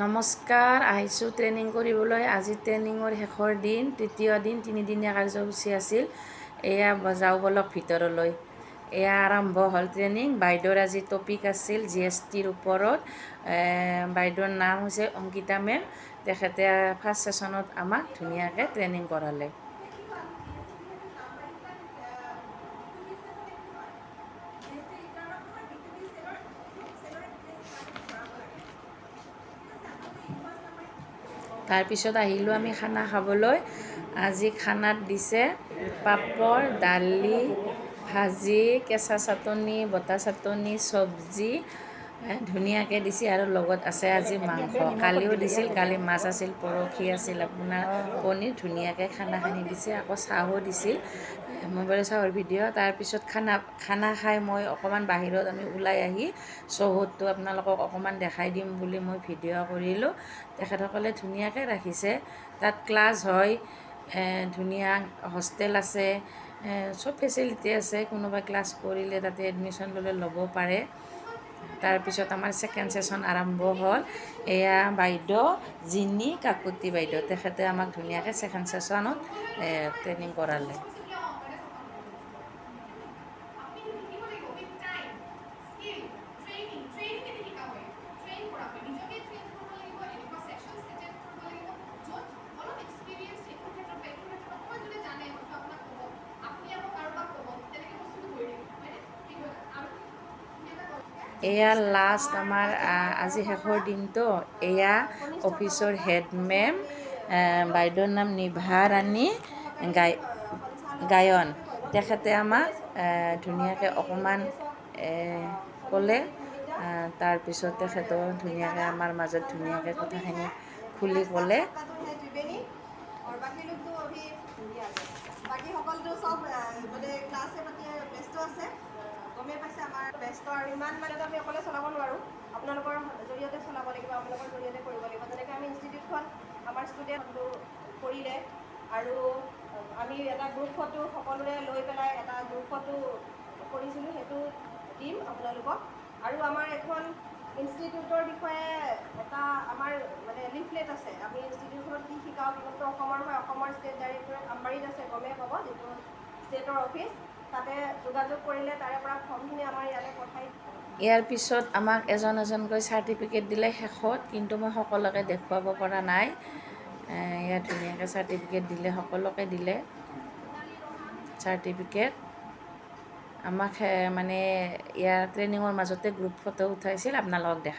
নমস্কাৰ, আহিছোঁ ট্ৰেইনিং কৰিবলৈ। আজি ট্ৰেইনিঙৰ শেষৰ দিন, তৃতীয় দিন, 3 দিনীয়া কাৰ্যসূচী আছিল। এয়া যাওঁ বলক ভিতৰলৈ। এয়া আৰম্ভ হ'ল ট্ৰেইনিং। বাইদেউৰ আজি টপিক আছিল GSTৰ ওপৰত। বাইদেউৰ নাম হৈছে অংকিতা মেম। তেখেতে ফাৰ্ষ্ট ছেশ্যনত আমাক ধুনীয়াকৈ ট্ৰেইনিং কৰালে। তাৰপিছত আহিলোঁ আমি খানা খাবলৈ। আজি খানাত দিছে পাপৰ, দালি, ভাজি, কেঁচা চাটনি, বটা চাটনি, চব্জি ধুনীয়াকৈ দিছে আৰু লগত আছে আজি মাংস। কালিও দিছিল, কালি মাছ আছিল, পৰহি আছিল আপোনাৰ পনীৰ। ধুনীয়াকৈ খানাখিনি দিছে, আকৌ চাহো দিছিল। মই বাৰু চাহৰ ভিডিঅ'। তাৰপিছত খানা খাই মই অকণমান বাহিৰত আমি ওলাই আহি চৌহদটো আপোনালোকক অকণমান দেখাই দিম বুলি মই ভিডিঅ' কৰিলোঁ। তেখেতসকলে ধুনীয়াকৈ ৰাখিছে। তাত ক্লাছ হয়, ধুনীয়া হোষ্টেল আছে, চব ফেচিলিটি আছে। কোনোবাই ক্লাছ কৰিলে তাতে এডমিশ্যন ল'লে ল'ব পাৰে। তাৰপিছত আমাৰ ছেকেণ্ড ছেশ্যন আৰম্ভ হ'ল। এয়া বাইদেউ জিনি কাকতি বাইদেউ, তেখেতে আমাক ধুনীয়াকৈ ছেকেণ্ড ছেশ্যনত ট্ৰেইনিং কৰালে। এয়া লাষ্ট আমাৰ আজি শেষৰ দিনটো। এয়া অফিচৰ হেড মেম, বাইদেউৰ নাম নিভা ৰাণী গায়ন। তেখেতে আমাক ধুনীয়াকৈ অকণমান ক'লে। তাৰপিছত তেখেতেও ধুনীয়াকৈ আমাৰ মাজত ধুনীয়াকৈ কথাখিনি খুলি ক'লে। বাকী সকলোতো চব মানে ক্লাছে পাতি ব্যস্ত আছে, গমেই পাইছে আমাৰ ব্যস্ত আৰু ইমান মানে আমি অকলে চলাব নোৱাৰোঁ। আপোনালোকৰ জৰিয়তে চলাব লাগিব, আপোনালোকৰ জৰিয়তে কৰিব লাগিব। যেনেকৈ আমি ইনষ্টিটিউটখন আমাৰ ষ্টুডেণ্টটো কৰিলে আৰু আমি এটা গ্ৰুপ ফটো সকলোৰে লৈ পেলাই এটা গ্ৰুপ ফটো কৰিছিলোঁ, সেইটো দিম আপোনালোকক। আৰু আমাৰ এখন ইনষ্টিটিউটৰ বিষয়ে এটা আমাৰ মানে লিফলেট আছে। আমি ইনষ্টিটিউটখনত কি শিকাওঁ, বিশেষকৈ অসমৰ হয়, অসমৰ ষ্টেট ডাইৰেক্টৰেট আমবাৰীত আছে, গমেই পাব, যিটো ষ্টেটৰ অফিচ। তাতে যোগাযোগ কৰিলে তাৰে পৰা ফৰ্মখিনি আমাৰ ইয়াতে পঠাই। ইয়াৰ পিছত আমাক এজন এজনকৈ চাৰ্টিফিকেট দিলে শেষত, কিন্তু মই সকলোকে দেখুৱাব পৰা নাই। ইয়াত ধুনীয়াকৈ চাৰ্টিফিকেট দিলে, সকলোকে দিলে চাৰ্টিফিকেট। আমাক মানে ইয়াৰ ট্ৰেইনিঙৰ মাজতে গ্ৰুপ ফটো উঠাইছিল, আপোনালোকক দেখাই।